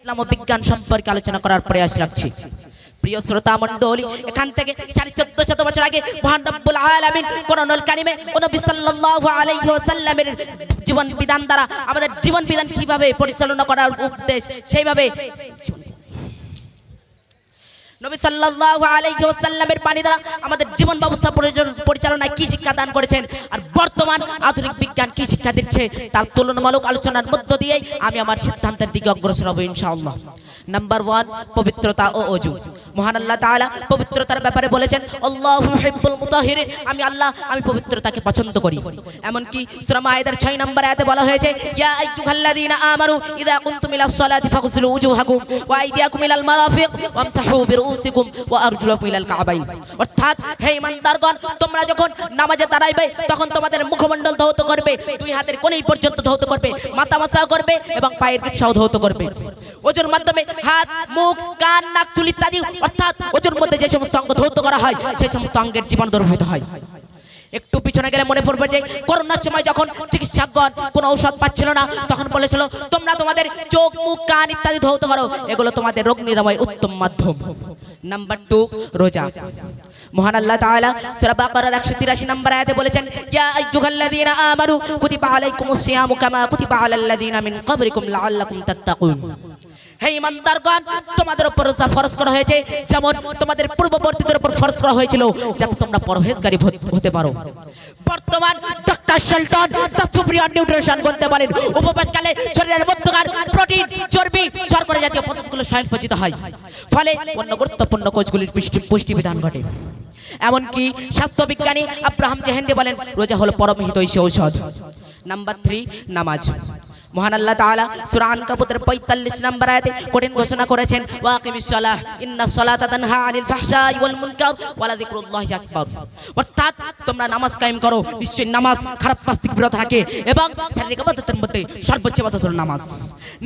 ইসলাম ও বিজ্ঞান সম্পর্কে আলোচনা করার প্রয়াস রাখছি। প্রিয় শ্রোতা মণ্ডলী, এখান থেকে 1450 বছর আগে মহান রব্বুল আলামিন কোরআনুল কারীমে নবী সাল্লাল্লাহু আলাইহি ওয়াসাল্লামের জীবন বিধান দ্বারা আমাদের জীবন বিধান কিভাবে পরিচালনা করার উপদেশ, সেইভাবে নবী সাল্লাল্লাহু আলাইহি ওয়াসাল্লামের বাণী দ্বারা আমাদের জীবন ব্যবস্থা পরিচালনায় কি শিক্ষা দান করেছেন আর বর্তমান আধুনিক বিজ্ঞান কি শিক্ষা দিচ্ছে তার তুলনামূলক আলোচনার মধ্য দিয়ে আমি আমার সিদ্ধান্তের দিকে অগ্রসর হব ইনশাআল্লাহ। নাম্বার 1, পবিত্রতা ও ওযু। মহান আল্লাহ তাআলা পবিত্রতার ব্যাপারে বলেছেন, আল্লাহু ইউহিব্বুল মুতাহহিরিন, আমি পবিত্রতাকে পছন্দ করি। এমন কি সূরা মায়েদার 6 নম্বর আয়াতে বলা হয়েছে, ইয়া আইয়ুহাল্লাযীনা আমানু ইযা কুনতুম ইলাস সালাতি ফাগসিলু উজুহাকুম ওয়া আইদিয়াকুম ইলাল মারাফিক ওয়ামসাহু বিরুসিকুম ওয়া আরজুলাকুম ইলাল কাবাইন। অর্থাৎ হে ঈমানদারগণ, তোমরা যখন নামাজে দাঁড়াইবে তখন তোমাদের মুখমণ্ডল ধৌত করবে, দুই হাতের কোণী পর্যন্ত ধৌত করবে, মাথা মাসা করবে এবং পায়ের গিঁটসহ ধৌত করবে। ওযুর মাধ্যমে হাত, মুখ, কান, নাক, চুল ইত্যাদি অর্থাৎ ওযুর মধ্যে যে সমস্ত অঙ্গ ধৌত করা হয় সেই সমস্ত অঙ্গের জীবাণু দূরীভূত হয়। একটু পিছনে গেলে মনে পড়বে যে করোনার সময় যখন চিকিৎসকগণ কোনো ঔষধ পাচ্ছিল না তখন বলেছিল তোমরা তোমাদের চোখ, মুখ, কান ইত্যাদি ধৌত করো, এগুলো তোমাদের রোগ নিরাময়ের উত্তম মাধ্যম। নাম্বার 2, রোজা। মহান আল্লাহ তাআলা সূরা বাকারার 183 নম্বর আয়াতে বলেছেন, ইয়া আইয়ুহাল্লাযীনা আমানু কুতিবা আলাইকুমুস সিয়ামু কামা কুতিবা আলাল্লাযীনা মিন ক্বাবলিকুম লাআল্লাকুম তাত্তাকুন। হে ঈমানদারগণ, তোমাদের উপর রোজা ফরজ করা হয়েছে যেমন তোমাদের পূর্ববর্তীদের উপর ফরজ করা হয়েছিল যাতে তোমরা পরহেজগারী হতে পারো। বর্তমান doctor Shelton the superior nutrition বলতে বলেন, উপবাসকালে শরীরের মধ্যকার প্রোটিন, চর্বি, শর্করা জাতীয় পদার্থগুলো স্বয়ংপচিত হয়, ফলে অন্য গুরুত্বপূর্ণ কোষগুলির পুষ্টি বিধান ঘটে। এমনকি স্বাস্থ্যবিজ্ঞানী আব্রাহাম জেহেন্ডি বলেন, রোজা হলো পরমহিত ঔষধ। নাম্বার 3, নামাজ। মহান আল্লাহ তাআলা সূরা আনকাবুতের 45 নম্বর আয়াতে কঠিন ঘোষণা করেছেন, ওয়াকিমিস সালাহ ইন্নাস সালাতা তানহা আনিল ফাহশাই ওয়াল মুনকার ওয়ালা যিকরুল্লাহি আকবার। অর্থাৎ তোমরা নামাজ কায়েম করো, নিশ্চয়ই নামাজ খারাপ কাজ থেকে বিরত রাখে এবং শারীরিক ইবাদতের মধ্যে সর্বোচ্চ ইবাদত হলো নামাজ।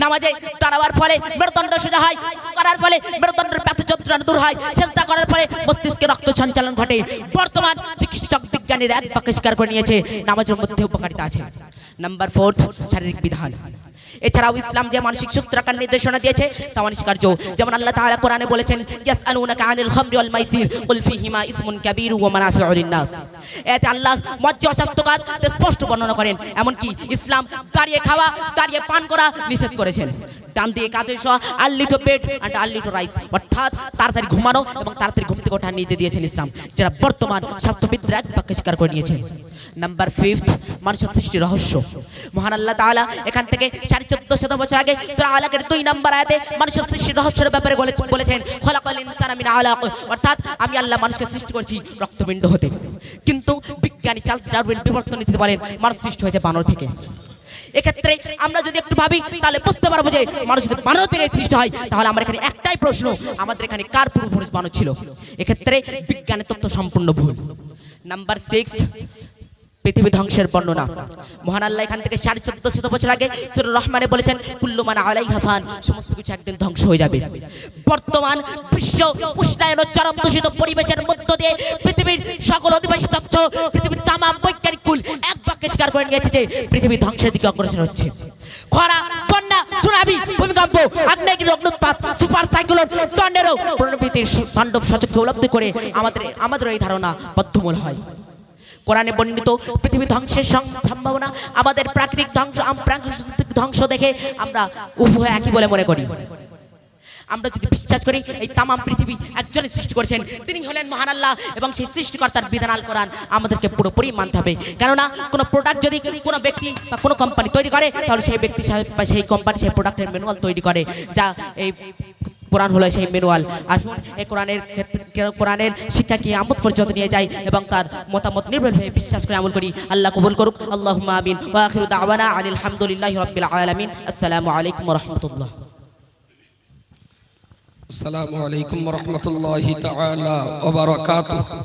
নামাজে দাঁড়াবার ফলে মেরুদণ্ড সোজা হয়, করার ফলে মেরুদণ্ডের ব্যথা যন্ত্রণা দূর হয়, সিজদা করার ফলে মস্তিষ্কে রক্ত সঞ্চালন ঘটে। বর্তমান চিকিৎসক বিজ্ঞানীরা এক বাক্যে স্বীকার করে নিয়েছে নামাজের মধ্যে উপকারিতা আছে। নাম্বার 4, শারীরিক বিধান। এছাড়াও ইসলাম যে মানসিক সুস্থ রাখার নির্দেশনা দিয়েছে তা অনস্বীকার্য। যেমন আল্লাহ তাআলা কোরআনে বলেছেন, ইয়াসআলুনাকা আনিল খামরি ওয়াল মাইসির কুল ফীহিমা ইসমুন কাবীরু ওয়া মানাফিউ লিন-নাস। এতে আল্লাহ মদ্য স্বাস্থ্যকর স্পষ্ট বর্ণনা করেন। এমনকি ইসলাম দাঁড়িয়ে খাওয়া, দাঁড়িয়ে পান করা নিষেধ করেছেন। ডান দিয়ে কাঁধে শোয়া, early to bed and early to rise, অর্থাৎ তাড়াতাড়ি ঘুমানো এবং তাড়াতাড়ি ঘুম থেকে ওঠার নির্দেশ দিয়েছেন ইসলাম, যেটা বর্তমান স্বাস্থ্যবিদরা এক বাক্যে স্বীকার করে নিয়েছেন। নাম্বার 5, মানুষের সৃষ্টির রহস্য। মহান আল্লাহ তাআলা এখান থেকে 1450 বছর আগে সূরা আলাকের 2 নম্বর আয়াতে মানুষের সৃষ্টির রহস্যের ব্যাপারে বলেছেন, খলাকাল ইনসানা মিন আলাক, অর্থাৎ আমি আল্লাহ মানুষকে সৃষ্টি করেছি রক্তপিণ্ড হতে। কিন্তু বিজ্ঞানী চার্লস ডারউইন বিবর্তন দিতে পারেন মানুষ সৃষ্টি হয়েছে বানর থেকে। এক্ষেত্রে আমরা যদি একটু ভাবি তাহলে বুঝতে পারবো যে মানুষ যদি বানর থেকে সৃষ্টি হয় তাহলে আমার এখানে একটাই প্রশ্ন, আমাদের এখানে কার পূর্বপুরুষ বানর ছিল? এক্ষেত্রে বিজ্ঞানের তথ্য সম্পূর্ণ ভুল। নাম্বার 6, পৃথিবী ধ্বংসের বর্ণনা। মহান আল্লাহ এখান থেকে 1450 বছর আগে সূরা রহমানে বলেছেন, কুল্লু মান আলাইহা ফান, সমস্ত কিছু একদিন ধ্বংস হয়ে যাবে। বর্তমান বিশ্ব উষ্ণায়ন ও চরম দূষিত পরিবেশের মধ্য দিয়ে পৃথিবীর সকল অধিবাসী তথ্য, পৃথিবীর তামাম বৈজ্ঞানিক কুল এক বাক্যে স্বীকার করে নিয়েছে যে পৃথিবী ধ্বংসের দিকে অগ্রসর হচ্ছে। খরা, বন্যা, সুনামি, ভূমিকম্প, আগ্নেয়গিরি, অগ্নুৎপাত, সুপার সাইক্লোন, টর্নেডো প্রভৃতির তাণ্ডব সচক্ষে উপলব্ধি করে আমাদের এই ধারণা বদ্ধমূল হয়। কোরআনে বর্ণিত পৃথিবী ধ্বংসের সম্ভাবনা আমাদের প্রাকৃতিক ধ্বংস দেখে আমরা উভয় একই বলে মনে করি। আমরা যদি বিশ্বাস করি এই তামাম পৃথিবী একজনই সৃষ্টি করেছেন, তিনি হলেন মহান আল্লাহ এবং সেই সৃষ্টিকর্তার বিধান আল কোরআন আমাদেরকে পুরোপুরি মানতে হবে। কেননা কোনো প্রোডাক্ট যদি কোনো ব্যক্তি বা কোনো কোম্পানি তৈরি করে তাহলে সেই ব্যক্তি বা সেই কোম্পানি সেই প্রোডাক্টের ম্যানুয়াল তৈরি করে, যা এই কোরআন হলো সেই ম্যানুয়াল। আসুন এই কোরআনের শিক্ষা কি আমল পর্যন্ত নিয়ে যাই এবং তার মতামত নির্ভরভাবে বিশ্বাস করে আমল করি। আল্লাহ কবুল করুক। আল্লাহুম্মা আমিন। ওয়া আখিরু দাওয়ানা আনিল হামদুলিল্লাহি রাব্বিল আলামিন। আসসালামু আলাইকুম ওয়া রাহমাতুল্লাহ। আসসালামু আলাইকুম ওয়া রাহমাতুল্লাহি তাআলা ওয়া বারাকাতুহু।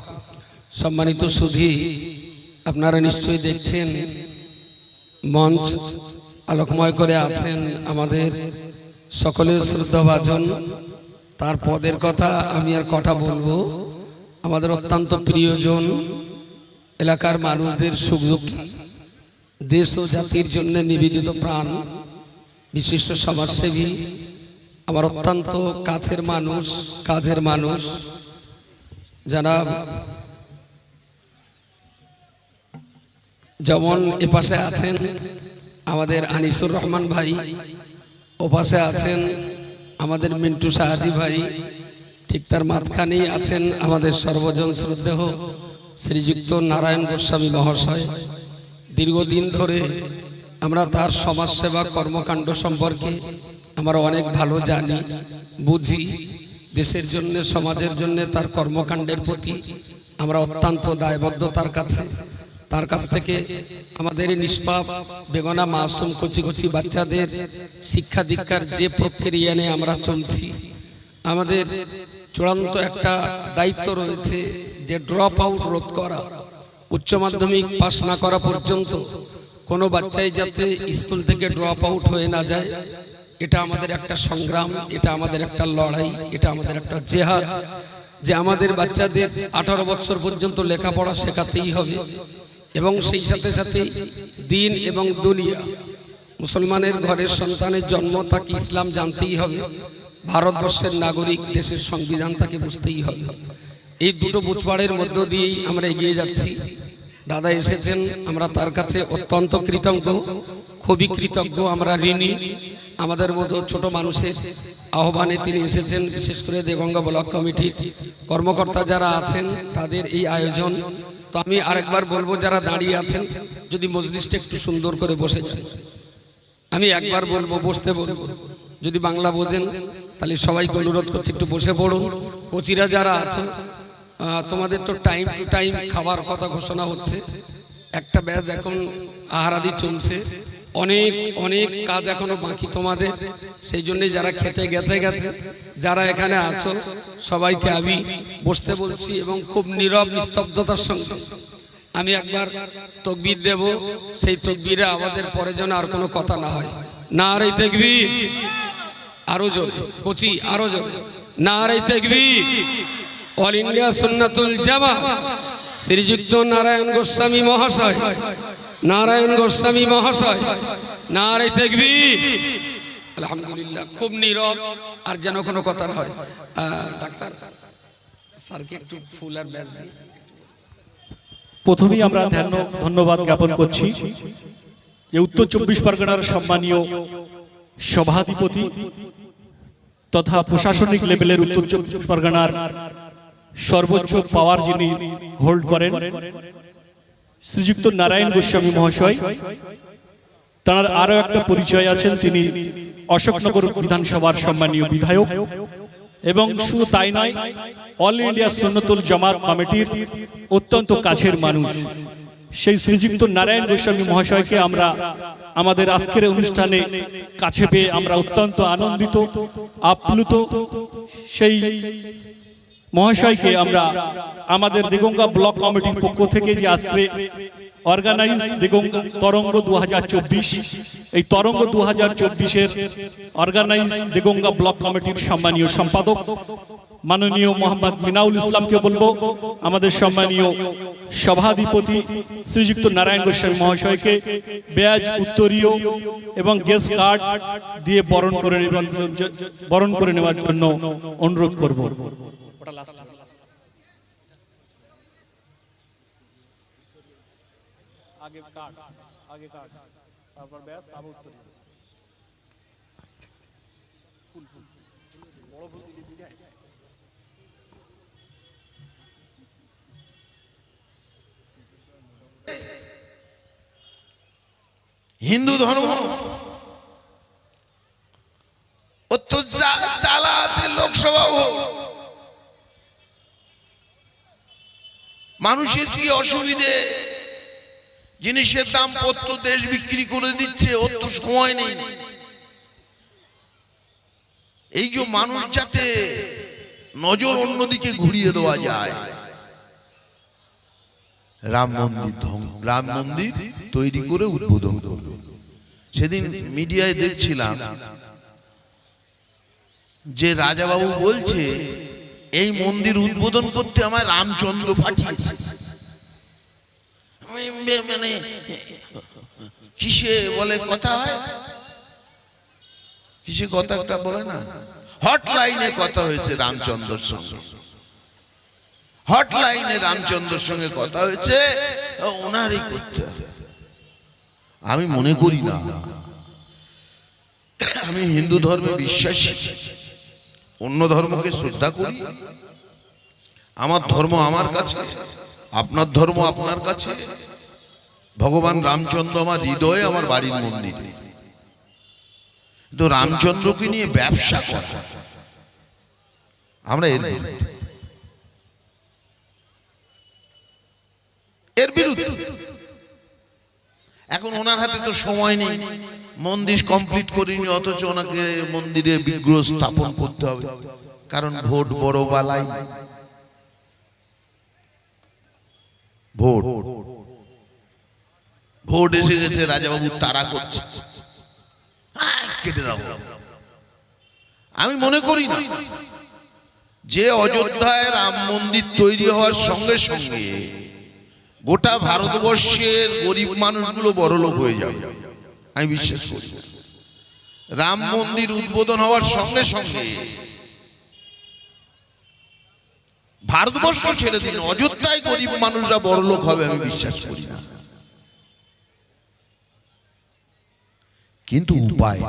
সম্মানিত সুধী, আপনারা নিশ্চয়ই দেখছেন মঞ্চ আলোকময় করে আছেন আমাদের সকলের শ্রদ্ধাভাজন। তার পদের কথা আমি আর কটা বলবো। আমাদের অত্যন্ত প্রিয়জন, এলাকার মানুষদের সুখ দুঃখ, দেশ ও জাতির জন্য নিবেদিত প্রাণ, বিশিষ্ট সমাজসেবী আমার অত্যন্ত কাছের মানুষ, কাজের মানুষ, জনাব যেমন এপাশে আছেন আমাদের আনিসুর রহমান ভাই, ওপাশে আছেন আমাদের মিন্টু সাহাজি ভাই, ঠিক তার মাঝখানেই আছেন আমাদের সর্বজন শ্রদ্ধেয় শ্রীযুক্ত নারায়ণ গোস্বামী মহাশয়। দীর্ঘদিন ধরে আমরা তার সমাজসেবা কর্মকাণ্ড সম্পর্কে আমরা অনেক ভালো জানি, বুঝি। দেশের জন্য, সমাজের জন্য তার কর্মকাণ্ডের প্রতি আমরা অত্যন্ত দায়বদ্ধ তার কাছ থেকে আমাদের নিষ্পাপ বেগনা মাসুম কচি কচি বাচ্চাদের শিক্ষা দীক্ষার যে প্রক্রিয়া নিয়ে আমরা চলছি, আমাদের চূড়ান্ত একটা দায়িত্ব রয়েছে যে ড্রপ আউট রোধ করা। উচ্চ মাধ্যমিক পাশ না করা পর্যন্ত কোনো বাচ্চাই যাতে স্কুল থেকে ড্রপ আউট হয়ে না যায়, এটা আমাদের একটা সংগ্রাম, এটা আমাদের একটা লড়াই, এটা আমাদের একটা জেহাদ, যে আমাদের বাচ্চাদের 18 বছর পর্যন্ত লেখাপড়া শেখাতেই হবে এবং সেই সাথে সাথে দিন এবং দুনিয়া, মুসলমানের ঘরের সন্তানের জন্ম, তাকে ইসলাম জানতেই হবে, ভারতবর্ষের নাগরিক, দেশের সংবিধান তাকে বুঝতেই হবে। এই দুটো বুঝপাড়ের মধ্য দিয়েই আমরা এগিয়ে যাচ্ছি। দাদা এসেছেন, আমরা তার কাছে অত্যন্ত কৃতজ্ঞ, খুবই কৃতজ্ঞ, আমরা ঋণী। আমাদের মতো ছোট মানুষের আহ্বানে তিনি এসেছেন। বিশেষ করে দেগঙ্গা ব্লক কমিটির কর্মকর্তা যারা আছেন তাদের এই আয়োজন। তো আমি আরেকবার বলবো, যারা দাঁড়িয়ে আছেন যদি মজলিসটা একটু সুন্দর করে বসে যান। আমি একবার বলবো, বসতে বলবো। যদি বাংলা বোঝেন তাহলে সবাইকে অনুরোধ করছি একটু বসে পড়ুন। কোচিরা যারা আছো, তোমাদের তো টাইম টু টাইম খাবার কথা ঘোষণা হচ্ছে। একটা ব্যাচ এখন আহারাদি চলছে, অনেক অনেক কাজ এখনো বাকি তোমাদের। সেই জন্যই যারা খেতে গেছে, যারা এখানে আছো সবাইকে আমি বসতে বলছি এবং খুব নীরব নিস্তব্ধতার সঙ্গে আমি একবার তাকবীর দেব। সেই তাকবীরের আওয়াজের পরে যেন আর কোনো কথা না হয়। নারে তাকবীর, আরো জোরে কোচি, আরো জোরে নারে তাকবীর। অল ইন্ডিয়া সুন্নাতুল জামাত শ্রীযুক্ত নারায়ণ গোস্বামী মহাশয়, নারায়ণ গোস্বামী মহাশয়, নারে তাকবীর। আলহামদুলিল্লাহ, খুব নীরব আর যেন কোনো কথা না হয়। ডাক্তার স্যারকে একটু ফুল আর ব্যাজ দিই। প্রথমেই আমরা ধন্যবাদ জ্ঞাপন করছি যে উত্তর 24 পরগনার সম্মানীয় সভাধিপতি তথা প্রশাসনিক লেভেলের উত্তর 24 পরগনার সর্বোচ্চ পাওয়ার যিনি হোল্ড করেন শ্রীযুক্ত নারায়ণ গোস্বামী মহাশয়। তার আরো একটা পরিচয় আছেন, তিনি অশোকনগর বিধানসভার সম্মানীয় বিধায়ক এবং শুধু তাই নয়, অল ইন্ডিয়া সুন্নাতুল জামাত কমিটির অত্যন্ত কাছের মানুষ। সেই শ্রীযুক্ত নারায়ণ গোস্বামী মহাশয়কে আমরা আমাদের আজকের অনুষ্ঠানে কাছে পেয়ে আমরা অত্যন্ত আনন্দিত, আপ্লুত। সেই মহাশয়কে আমরা আমাদের দেগঙ্গা ব্লক কমিটির পক্ষ থেকে যে আজকে অর্গানাইজ দেগঙ্গা তরঙ্গ 2024, এই তরঙ্গ 2024-এর অর্গানাইজ দেগঙ্গা ব্লক কমিটির সম্মানীয় সম্পাদক মাননীয় মোহাম্মদ মিনাউল ইসলামকে বলবো আমাদের সম্মানীয় সভাধিপতি শ্রীযুক্ত নারায়ণ গোস্বামী মহাশয়কে ব্যাজ, উত্তরীয় এবং গেস্ট কার্ড দিয়ে বরণ করে নেওয়ার জন্য অনুরোধ করব। হিন্দু ধর্ম জ্বালা আছে, লোকসভা ভোট, মানুষের কি অসুবিধে, জিনিসের দাম পত্র দেশ বিক্রি করে দিচ্ছে, ওর তো সময় নেই। এই যে মানুষ যাতে নজর অন্যদিকে ঘুরিয়ে দেওয়া যায়, রাম মন্দির তৈরি করে উদ্বোধন করবে। সেদিন মিডিয়ায় দেখছিলাম যে রাজাবাবু বলছে এই মন্দির উদ্বোধন করতে আমার রামচন্দ্র পাঠিয়েছে। মানে কিসে বলে কথা হয়, কিসে কথা একটা বলে না, হটলাইনে কথা হয়েছে রামচন্দ্রর সঙ্গে, হটলাইনে রামচন্দ্রর সঙ্গে কথা হয়েছে, ওনারই করতে হবে। আমি মনে করি না, আমি হিন্দু ধর্মে বিশ্বাসী, অন্য ধর্মকে শ্রদ্ধা করি। আমার ধর্ম আমার কাছে, আপনার ধর্ম আপনার কাছে। ভগবান রামচন্দ্র আমার হৃদয়ে, আমার বাড়ির মন্দিরে। তো রামচন্দ্রকে নিয়ে ব্যবসা করা, আমরা এর বিরুদ্ধে। এখন ওনার হাতে তো সময় নেই, মন্দির কমপ্লিট করিনি, অথচ ওনাকে মন্দিরে বিগ্রহ স্থাপন করতে হবে, কারণ ভোট বড় বালাই। ভোট ভোট এসে গেছে, রাজাবাবু তারা করছে, কেটে দাও। আমি মনে করি না যে অযোধ্যায় রাম মন্দির তৈরি হওয়ার সঙ্গে সঙ্গে গোটা ভারতবর্ষের গরিব মানুষগুলো বড়লোক হয়ে যাবে। আমি বিশ্বাস করি রাম মন্দির উদ্বোধন হওয়ার সঙ্গে সঙ্গে ভারতবর্ষ ছেড়ে দিন, অযোধ্যায় গরিব মানুষরা বড়লোক হবে, আমি বিশ্বাস করি না। কিন্তু উপায়,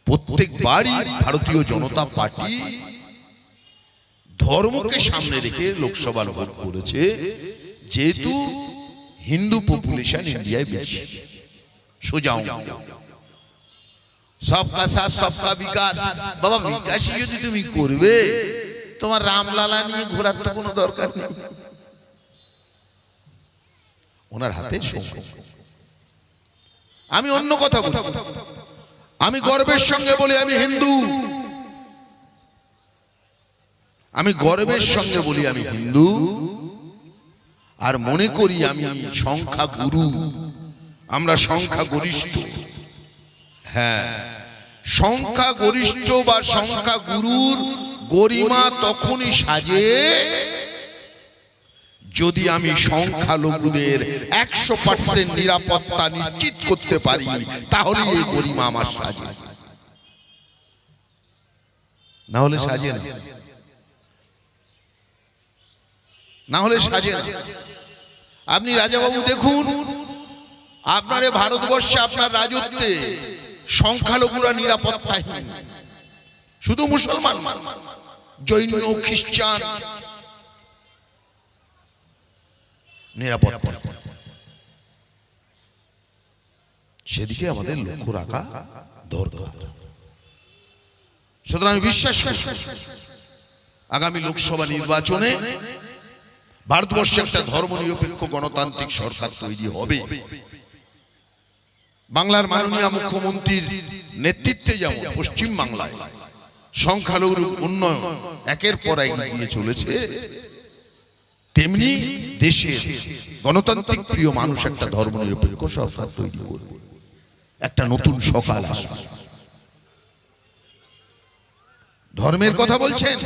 প্রত্যেকবারই ভারতীয় জনতা পার্টি ধর্মকে সামনে রেখে লোকসভার ভোট করেছে, যেহেতু হিন্দু পপুলেশন ইন্ডিয়ায় বেশি। সোজা সবকা সাথ সবকা বিকাশ। বাবা, বিকাশই যদি তুমি করবে, তোমার রামলালা নিয়ে ঘোরার তো কোনো দরকার নেই, ওনার হাতে সময়। আমি অন্য কথা বলি, আমি গর্বের সঙ্গে বলি আমি হিন্দু, আমি গর্বের সঙ্গে বলি আমি হিন্দু, আর মনে করি আমি সংখ্যা গুরু, আমরা সংখ্যা গরিষ্ঠ। হ্যাঁ, সংখ্যা গরিষ্ঠ বা সংখ্যা গুরুর গরিমা তখনই সাজে যদি আমি সংখ্যালঘুদের 100% নিরাপত্তা নিশ্চিত করতে পারি, তাহলে এই গরিমা আমার সাজে, না হলে সাজে না, না হলে সাজে না। আপনি রাজাবাবু দেখুন, আপনার ভারতবর্ষে আপনার রাজত্বে সংখ্যালঘুরা নিরাপত্তাহীন, শুধু মুসলমান, জৈন, খ্রিস্টান নিরাপত্তা, সেদিকে আমাদের লক্ষ্য রাখা দরকার। সুতরাং আমি বিশ্বাস করি আগামী লোকসভা নির্বাচনে ভারতবর্ষে একটা ধর্মনিরপেক্ষ গণতান্ত্রিক সরকার তৈরি হবে। বাংলার মাননীয় মুখ্যমন্ত্রীর নেতৃত্বে যেমন পশ্চিম বাংলায় সংখ্যালঘুর উন্নয়ন একের পর এক এগিয়ে চলেছে, তেমনি দেশের গণতান্ত্রিক প্রিয় মানুষ একটা ধর্মনিরপেক্ষ সরকার তৈরি করবে, একটা নতুন সকাল আসবে। ধর্মের কথা বলছেন,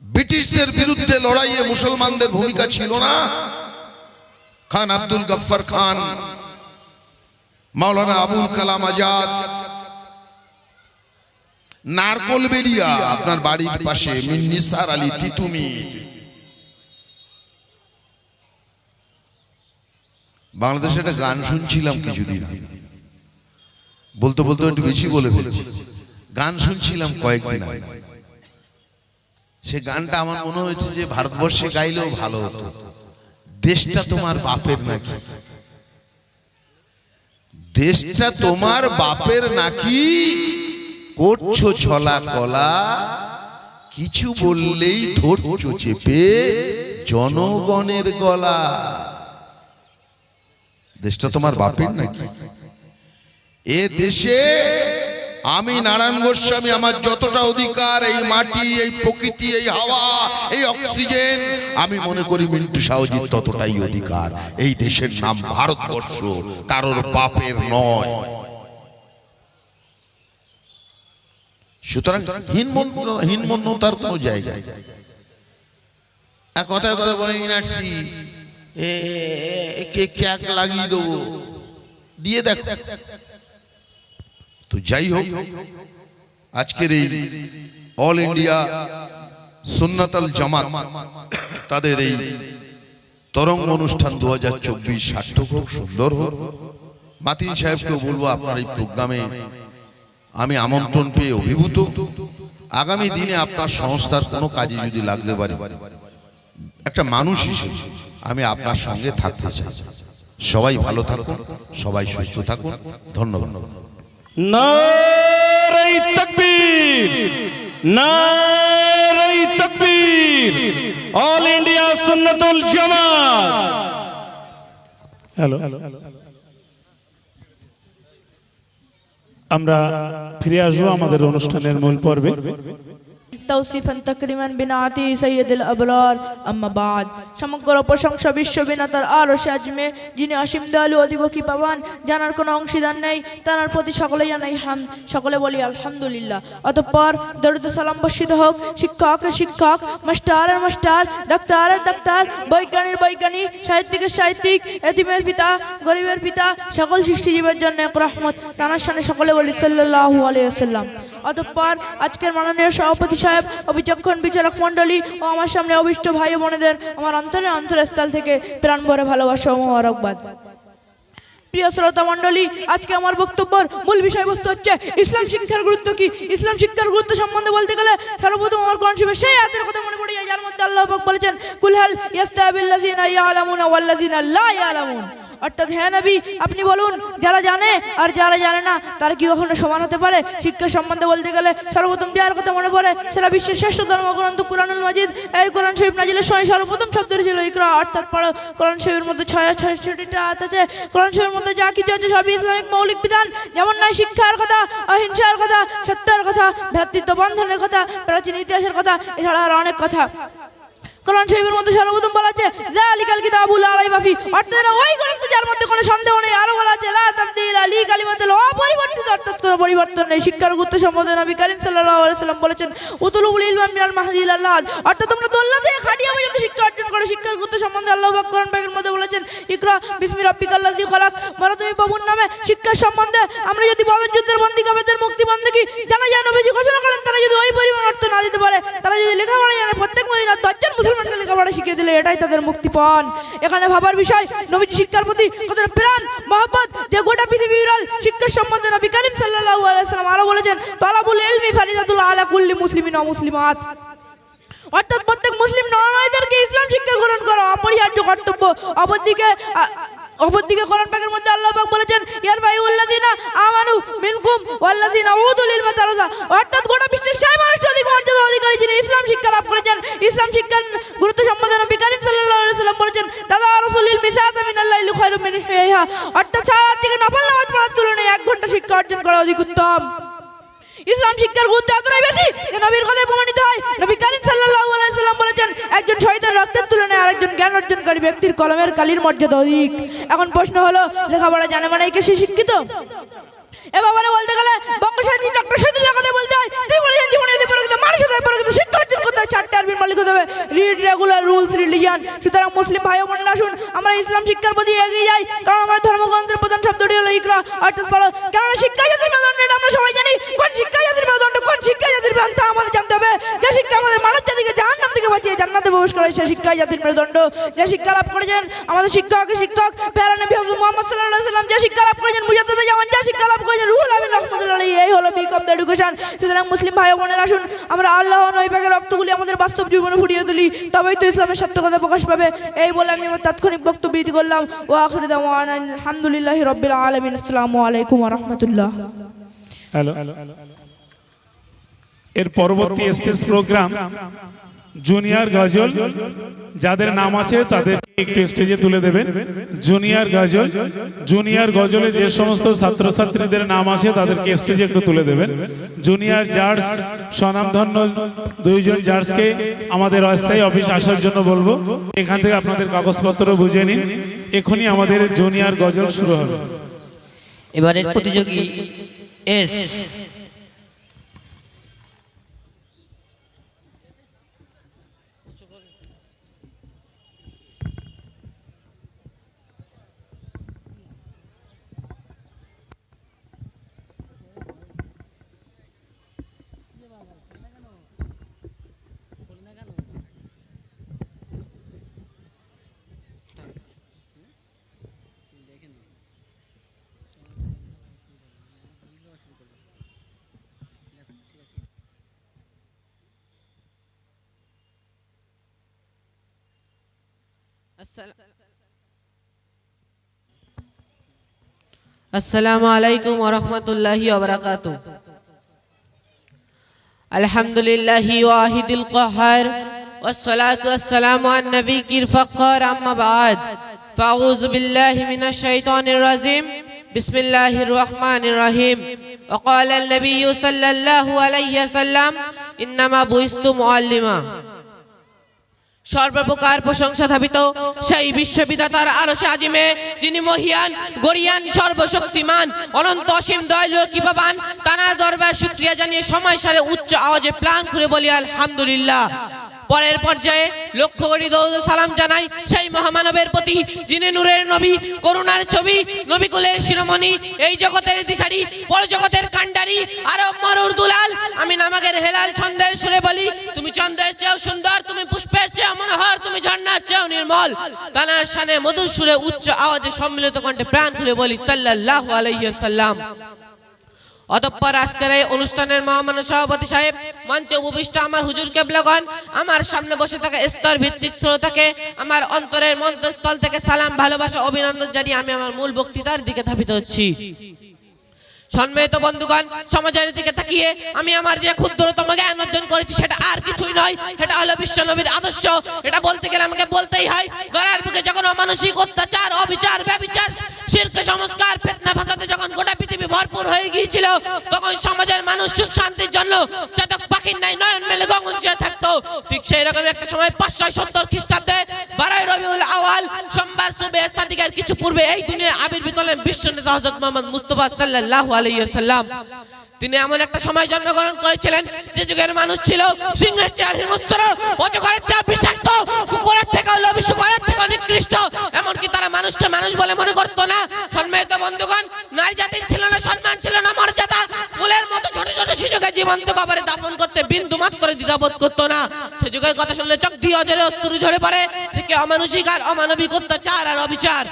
ব্রিটিশদের বিরুদ্ধে লড়াইয়ে মুসলমানদের ভূমিকা ছিল না? খান আব্দুল গফফার খান, মাওলানা আবুল কালাম আজাদ, নারকলবেড়িয়া আপনার বাড়ির পাশে মির নিসার আলী তিতুমি। বাংলাদেশে একটা গান শুনছিলাম কিছুদিন আগে, বলতে বলতে একটু বেশি বলে ফেলছি। গান শুনছিলাম কয়েকদিন আগে, সে গানটা আমার মনে হয়েছে যে ভারতবর্ষে গাইলেও ভালো হতো। দেশটা তোমার বাপের নাকি, দেশটা তোমার বাপের নাকি, করছো ছলা কলা, কিছু বললেই ধরছো চেপে জনগণের গলা। দেশটা তোমার বাপের নাকি? এ দেশে আমি নারায়ণ গোস্বামী, আমার যতটা অধিকার, এই মাটি, এই প্রকৃতি, এই হাওয়া, এই অক্সিজেন, আমি মনে করি মিন্টু সাউজির ততটাই অধিকার। এই দেশের নাম ভারতবর্ষ, কারোর বাপের নয়। সুতরাং হীনমন্যতার কোনো জায়গায় কথায় কথা বলে ইনার্সি লাগিয়ে দেবো, দিয়ে দেখো তো যাই হোক, আজকের এই অল ইন্ডিয়া সুন্নাতাল জামাত তাদের এই তরঙ্গ অনুষ্ঠান 2024 সার্থক হোক, সুন্দর হোক। মাতিন সাহেবকেও বলবো, আপনার এই প্রোগ্রামে আমি আমন্ত্রণ পেয়ে অভিভূত। আগামী দিনে আপনার সংস্থার কোনো কাজে যদি লাগতে পারে, একটা মানুষ হিসেবে আমি আপনার সঙ্গে থাকতে চাই। সবাই ভালো থাকুন, সবাই সুস্থ থাকুন, ধন্যবাদ। নারে তাকবীর, নারে তাকবীর, অল ইন্ডিয়া সুন্নাতুল জামাত। হ্যালো, আমরা ফিরে আসবো আমাদের অনুষ্ঠানের মূল পর্বে। توصيفا تكريما بنعتي سيد الابرار اما بعد সমগ্র প্রশংসা বিশ্ববিনাতার আরশ আজমে, যিনি অসীম দয়ালু অধিপতি পাবান, জানার কোনো অংশীদার নেই, তার প্রতি সকলে জানাই হামদ, সকলে বলি আলহামদুলিল্লাহ। অতঃপর দরুদ সালাম বর্ষিত হোক শিক্ষকের শিক্ষক, মাস্টারের মাস্টার, ডাক্তারের ডাক্তার, বৈজ্ঞানিক বৈজ্ঞানিক, সাহিত্যিকের সাহিত্যিক, এতিমের পিতা, গরিবের পিতা, সকল সৃষ্টিজীবের জন্য এক রহমত, তার সামনে সকলে বলি সাল্লাল্লাহু আলাইহি ওয়াসাল্লাম। অতঃপর আজকের মাননীয় সভাপতি সাহেব, অবিচক্ষণ বিচারক মণ্ডলী ও আমার সামনে অভিষ্ট ভাই বোনেদের আমার অন্তরস্থল থেকে প্রাণ ভরে ভালোবাসা ও মোবারকবাদ। প্রিয় শ্রোতা মণ্ডলী, আজকে আমার বক্তব্যের মূল বিষয়বস্তু হচ্ছে ইসলাম শিক্ষার গুরুত্ব কি। ইসলাম শিক্ষার গুরুত্ব সম্বন্ধে বলতে গেলে সর্বপ্রথম আমার কোরআন শরীফের সেই আয়াতের কথা মনে পড়ে যায়, যার মধ্যে আল্লাহ পাক বলেছেন, কুল হাল ইয়াস্তাবিল্লাযিনা ইয়ালামুনা ওয়াল্লাযিনা লা ইয়ালামুন। অর্থাৎ হে নবী, আপনি বলুন, যারা জানে আর যারা জানে না তারা কি কখনো সমান হতে পারে? শিক্ষা সম্বন্ধে বলতে গেলে সর্বপ্রথম যার কথা মনে পড়ে সেটা বিশ্বের শ্রেষ্ঠ ধর্মগ্রন্থ কুরআনুল মাজিদ। এই কোরআন শরীফ নাজিলের সময় সর্বপ্রথম শব্দটি ছিল ইকরা, অর্থাৎ পড়ো। কোরআন শরীফের মধ্যে 66টা আয়াত আছে। কোরআন শরীফের মধ্যে যা কিছু আছে সবই ইসলামিক মৌলিক বিধান। যেমন নয় শিক্ষার কথা, অহিংসার কথা, সত্যের কথা, ভ্রাতৃত্ব বন্ধনের কথা, প্রাচীন ইতিহাসের কথা, এছাড়া আরো অনেক কথা। কোরআন শরীফের মধ্যে সর্বপ্রথম বলা আছে যালিকাল কিতাবুল লা রাইবা ফি, অর্থাৎ ওই গ্রন্থ যার মধ্যে কোনো সন্দেহ নেই। আরো বলা আছে লা তাবদীলা লি কালিমাতিল, অপরিবর্তিত, অর্থাৎ কোনো পরিবর্তন নেই। শিক্ষার গুরুত্ব সম্বন্ধে নবী করিম সাল্লাল্লাহু আলাইহি সাল্লাম বলেছেন, উতুলুল ইলমা মিনাল মাহদি ইলাল লাদ, অর্থাৎ তোমরা দোল্লা থেকে খাটিয়া পর্যন্ত শিক্ষা অর্জন করো। শিক্ষার গুরুত্ব সম্বন্ধে আল্লাহ পাক কোরআন পাকের মধ্যে বলেছেন, ইকরা বিসমি রাব্বিকাল্লাযী খালাক, বলো তুমি প্রভুর নামে। শিক্ষার সম্বন্ধে আমরা যদি বদর যুদ্ধের বন্দীকাবেদের মুক্তি বন্দী জানা যায়, নবীজি ঘোষণা করেন, তারা যদি ওই পরিমাণ অর্থ না দিতে পারে, তারা যদি লেখাপড়া জানে, প্রত্যেক মদিনার 10 জন মুসলমানকে লেখাপড়া শিখিয়ে দিলে এটাই তাদের মুক্তিপণ। এখানে ভাবার বিষয়, নবীজি শিক্ষার প্রতি কতটা প্রাণ মহব্বত, যে গোটা পৃথিবী বিরল। শিক্ষার সম্বন্ধে নবী করিম সাল্লাল্লাহু আলাইহি সাল্লাম আরো বলেছেন, তালাবুল ইলমি ফারিদাতুল আলা কুল্লি মুসলিমিন ওয়া মুসলিমাত, অর্থাৎ প্রত্যেক মুসলিম নরনারীদেরকে ইসলাম শিক্ষা গ্রহণ করা অপরিহার্য কর্তব্য। অপরদিকে কোরআন পাকের মধ্যে আল্লাহ পাক বলেছেন, ইয়ারফাউল্লাযিনা আমানু মিনকুম ওয়াল্লাযিনা উতুল ইলমা দারাজা, অর্থাৎ গোটা বিশ্বের সেই মানুষটি অধিক মর্যাদা অধিকারী যিনি ইসলাম শিক্ষা লাভ করেছেন। ইসলাম শিক্ষার গুরুত্ব সম্বন্ধে নবী করিম সাল্লাল্লাহু আলাইহি সাল্লাম বলেছেন, দাদা রাসূলুল মিসাতা মিনাল্লাইলি খায়রুম মিন হিয়া, অর্থাৎ সারা রাত থেকে নফল নামাজ পড়ার তুলনায় 1 ঘন্টা শিক্ষা অর্জন করা অধিক উত্তম। ইসলাম শিক্ষার গুরুত্ব এতটাই বেশি যে নবীর কথায় প্রমাণিত হয়। নবী করিম সাল্লাল্লাহু আলাইহি সাল্লাম বলেছেন, একজন শহীদের রক্তের তুলনায় আরেকজন জ্ঞান অর্জনকারী ব্যক্তির কলমের কালির মর্যাদা অধিক। এখন প্রশ্ন হলো, লেখাপড়া জানে মানে কি সে শিক্ষিত? এ ব্যাপারে বলতে গেলে বঙ্গসাহিত্যিক ডক্টর শহীদুল্লাহ কথা বলতে হয়, তিনি বলেছেন, জীবনে যদি পরিচিত মানুষ হতে পরিচিত শিক্ষা অর্জন করতে হয় 4টে আরবির মালিক হতে হবে, রিড, রেগুলার, রুলস, রিলিজিয়ান। সুতরাং মুসলিম ভাই ও বোনেরা আসুন আমরা ইসলাম শিক্ষার প্রতি এগিয়ে যাই, কারণ আমার ধর্মগ্রন্থের প্রধান শব্দটি হলো ইকরা, অর্থাৎ পড়ো। কারণ শিক্ষা জাতির মেরুদণ্ড, এটা আমরা সবাই জানি। কোন শিক্ষা জাতির মেরুদণ্ড, কোন শিক্ষা জাতির প্রাণ, তা আমাদের জানতে হবে। যে শিক্ষা আমাদের মানব জাতিকে জাহান্নাম থেকে বাঁচিয়ে জান্নাতে প্রবেশ করায়, সে শিক্ষাই জাতির মেরুদণ্ড। যে শিক্ষা লাভ করেছেন আমাদের শিক্ষক প্যারা নবী হযরত মুহাম্মদ সাল্লাল্লাহু আলাইহি ওয়াসাল্লাম, যে শিক্ষা লাভ করেছেন মুজাদ্দিদে জামান, যে শিক্ষা লাভ করেছেন রুহুল আমিন রাহমাতুল্লাহি আলাইহি, এই হলো বিকম দ্য এডুকেশন। সুতরাং মুসলিম ভাই ও বোনেরা আসুন আমরা আল্লাহ ও নবী পাকের রক্তগুলি আমাদের বাস্তব জীবনে ফুটিয়ে তুলি, তবেই তো ইসলামের সার্থকতা প্রকাশ পাবে। এই বলে আমি আমার তাৎক্ষণিক বক্তব্য ইতি করলাম। ওয়া আখিরু দাওয়ানা আলহামদুলিল্লাহি রাব্বিল আলামিন। আসসালামু আলাইকুম ওয়া রাহমাতুল্লাহ। হ্যালো, এর পরবর্তী স্টেজ প্রোগ্রাম জুনিয়র গজল, যাদের নাম আছে তাদের একটু স্টেজে তুলে দেবেন। জুনিয়র গজলে যে সমস্ত ছাত্রছাত্রীদের নাম আছে তাদেরকে স্টেজে একটু তুলে দেবেন। জুনিয়র জাজ স্বনামধন্য 2 জন জাজকে আমাদের অস্থায়ী অফিস আসার জন্য বলবো। এখান থেকে আপনাদের কাগজপত্র বুঝে নিন, এখনই আমাদের জুনিয়র গজল শুরু হবে। এবারের প্রতিযোগী এস আসসালামু আলাইকুম ওয়া রাহমাতুল্লাহি ওয়া বারাকাতুহু আলহামদুলিল্লাহি ওয়াহিদিল কাহার ওয়াসসালাতু ওয়াসসালামু আন নবিয়িল ফাক্কার আম্মা বাদ ফাউযু বিল্লাহি মিনাশ শাইতানির রাজিম বিসমিল্লাহির রহমানির রহিম ওয়া ক্বালা আন-নাবিয়্যু সাল্লাল্লাহু আলাইহি ওয়াসাল্লাম ইন্নামা বুইস্তু মুআল্লিমা। সর্বপ্রকার প্রশংসা ধাবিত সেই বিশ্ববিধাতার আরশে আজিমে, যিনি মহিয়ান, গরিয়ান, সর্বশক্তিমান, অনন্ত অসীম দয়ালু কৃপাবান, তানার দরবার শুকরিয়া জানিয়ে সময় সারে উচ্চ আওয়াজে প্রাণ খুলে বলি আলহামদুলিল্লাহ। পরের পর্যায়ে লক্ষ্য করি দরুদ ও সালাম জানাই সেই মহামানবের প্রতি, যিনি নূরের নবী, করুণার ছবি, নবীকুলের শিরোমণি, এই জগতের দিশারি, পরজগতের কাণ্ডারি, আরব মরুর দুলাল। আমি নামাগের হেলাল ছন্দের সুরে বলি, তুমি চন্দ্রের চেয়েও সুন্দর, তুমি পুষ্পের চেয়েও মনোহর, তুমি ঝর্ণার চেয়েও নির্মল। তানার শানে মধুর সুরে উচ্চ আওয়াজে সম্মিলিত কণ্ঠে প্রাণ খুলে বলি সাল্লাল্লাহু আলাইহি ওয়াসাল্লাম। অতঃপর আজকের এই অনুষ্ঠানের মহামান্য সভাপতি সাহেব, মঞ্চে উপবিষ্ট আমার হুজুর কেবলাগণ, আমার সামনে বসে থাকা স্তর ভিত্তিক শ্রোতাকে আমার অন্তরের মন্তস্থল থেকে সালাম, ভালোবাসা, অভিনন্দন জানিয়ে আমি আমার মূল বক্তৃতার দিকে ধাবিত হচ্ছি। সম্মানিত বন্ধুগণ, সমাজের দিকে তাকিয়ে আমি আমার যে ক্ষুদ্রতম জ্ঞান অর্জন করেছি সেটা আর কিছুই নয়, এটা হলো বিশ্ব নবীর আদর্শ। এটা বলতে গেলে আমাকে বলতেই হয়, গড়ার বুকে যখন অমানসিক অত্যাচার, অবিচার, ব্যভিচার, শিরক, সংস্কার, ফিতনা, ফাসাদে যখন গোটা পৃথিবী ভরপুর হয়ে গিয়েছিল, তখন সমাজের মানুষ সুখ শান্তির জন্য চাতক পাখির ন্যায় নয়ন মেলে গগন চেয়ে থাকতো। ঠিক সেই রকম একটা সময় 570 খ্রিস্টাব্দে 12 রবিউল আউয়াল সোমবার সুবে সাদিকের কিছু পূর্বে এই দিনে আবির্ভূত হলেন বিশ্ব নেতা হযরত মুহাম্মদ মুস্তাফা সাল্লাল্লাহু আলাইহি ওয়াসাল্লাম। তিনি এমন একটা সময় জন্মগ্রহণ করেছিলেন যে যুগের মানুষ ছিল সিংহের চেয়ে হিংস্র, অজগরের চেয়ে বিষাক্ত, কুকুরের থেকেও লোভী, শুকরের থেকেও নিকৃষ্ট। এমনকি তারা মানুষকে মানুষ বলে মনে করতো না। সম্মানিত বন্ধুগণ, নারী জাতির ছিল না সম্মান, ছিল না মর্যাদা। ফুলের মতো ছোট ছোট শিশুকে জীবন্ত কবরে দাফন করতে বিন্দু মাত্র দ্বিধাবোধ করতো না। সে যুগের কথা শুনলে চোখ দিয়ে অজরে অশ্রু ঝরে পড়ে। থেকে অমানুষিক আর অমানবিক অত্যাচার আর অবিচার,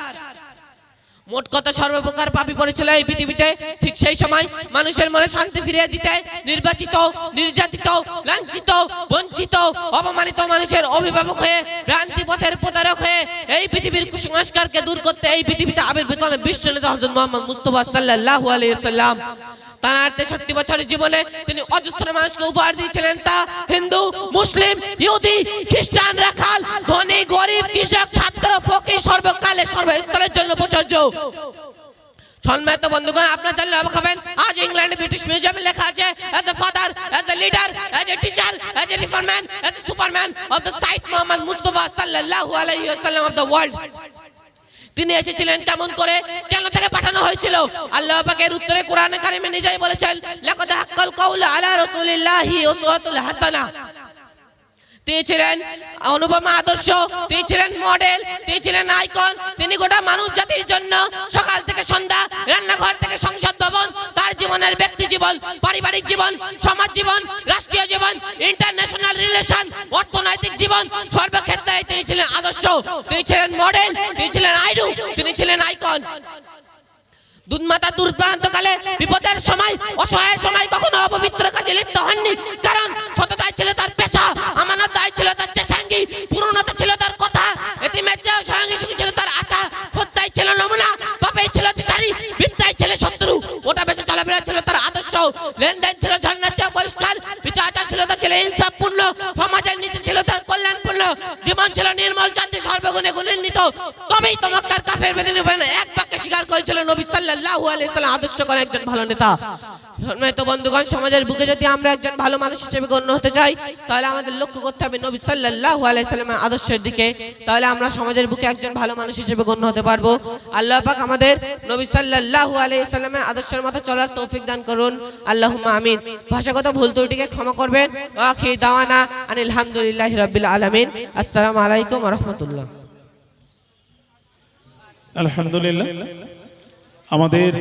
মোট কথা সর্বপ্রকার পাপী পড়েছিল এই পৃথিবীতে। ঠিক সেই সময় মানুষের মনে শান্তি ফিরিয়ে দিতে নির্বাচিত, নির্যাতিত, লাঞ্ছিত, বঞ্চিত, অপমানিত মানুষের অভিভাবক হয়ে, ভ্রান্তি পথের প্রতারক হয়ে, এই পৃথিবীর কুসংস্কারকে দূর করতে এই পৃথিবীতে আবির্ভূত হলেন বিশ্ব নেতা হযরত মুহাম্মদ মুস্তাফা সাল্লাল্লাহু আলাইহি ওয়াসাল্লাম। তার 63 বছরের জীবনে তিনি অজস্র মানুষকে উপহার দিয়েছিলেন। তা হিন্দু, মুসলিম, ইহুদি, খ্রিস্টান, রাখাল, ধনী, গরিব, কৃষক, ছাত্র, ফকির, সর্বকালে সর্বস্তরের জন্য প্রযোজ্য। সম্মানিত বন্ধুগণ, আপনারা জানলে অবাক হবেন, আজ ইংল্যান্ডে ব্রিটিশ মিউজিয়ামে লেখা আছে, as a father, as a leader, as a teacher, as a reform man, as a superman of the sight Muhammad Mustafa সাল্লাল্লাহু আলাইহি ওয়াসাল্লাম অফ দ্য ওয়ার্ল্ড। তিনি এসেছিলেন কেমন করে, কেন থেকে পাঠানো হয়েছিল? আল্লাহ পাকের উত্তরে কোরআনে কারিমে নিজেই বলেছেন, লাকাদ হাক্কাল কাউলু আলা রাসূলিল্লাহি উসওয়াতুল হাসানাহ। তিনি ছিলেন অনুপমা আদর্শ, তিনি ছিলেন মডেল, তিনি ছিলেন আইকন। তিনি গোটা মানব জাতির জন্য সকাল থেকে সন্ধ্যা, রান্নাঘর থেকে সংসদ ভবন, তার জীবনের ব্যক্তি জীবন, পারিবারিক জীবন, সমাজ জীবন, রাষ্ট্রীয় জীবন, ইন্টারন্যাশনাল রিলেশন, অর্থনৈতিক জীবন, সর্বক্ষেত্রে তিনি ছিলেন আদর্শ, তিনি ছিলেন মডেল, তিনি ছিলেন আইডল, তিনি ছিলেন আইকন। দুধমাতা দুর্দান্তকালে, বিপদের সময়, অসহায়ের সময় কখনো অপবিত্র কাজে লিপ্ত হননি। কারণ সততাই ছিল তার পেশা, আমানতদারি ছিল তার চেষ্টাঙ্গী, পূর্ণতা ছিল তার কথা, এতিমের চেয়ে সঙ্গী সুখী ছিল তার আশা, হত্যাই ছিল নমুনা, পাপেই ছিল দিশারি, বিদ্যাই ছিল শত্রু, ওটা বেশি চলাফেরা ছিল তার আদর্শ, লেনদেন ছিল ঝর্ণার চেয়ে পরিষ্কার, বিচারশীলতা ছিল ইনসাফপূর্ণ, সমাজের নিচে ছিল তার কল্যাণপূর্ণ, জীবন ছিল নির্মল, শান্তি সর্বগুণে গুণান্বিত। তবেই তো মক্কার কাফের বেদিনী এক বাক্যে স্বীকার করেছিল নবী সাল্লাল্লাহু আলাইহি ওয়াসাল্লাম আদর্শ করে একজন ভালো নেতা। সম্মানিত বন্ধুগণ, সমাজের বুকে যদি আমরা একজন ভালো মানুষ হিসেবে গণ্য হতে চাই, তাহলে আমাদের লক্ষ্য করতে হবে নবী সাল্লাল্লাহু আলাইহি ওয়াসাল্লামের আদর্শের দিকে। তাহলে আমরা সমাজের বুকে একজন ভালো মানুষ হিসেবে গণ্য হতে পারবো। আল্লাহ পাক আমাদের নবী সাল্লাল্লাহু আলাইহি ওয়াসাল্লামের আদর্শের মতো চলার তৌফিক দান করুন, আল্লাহুম্মা আমিন। ভাষাগত ভুল ত্রুটিকে ক্ষমা করবেন। ওয়া আখির দাওয়ানা আনিল হামদুলিল্লাহি রাব্বিল আলামিন। আসসালামু আলাইকুম ওয়া রাহমাতুল্লাহ। আলহামদুলিল্লাহ। আমাদের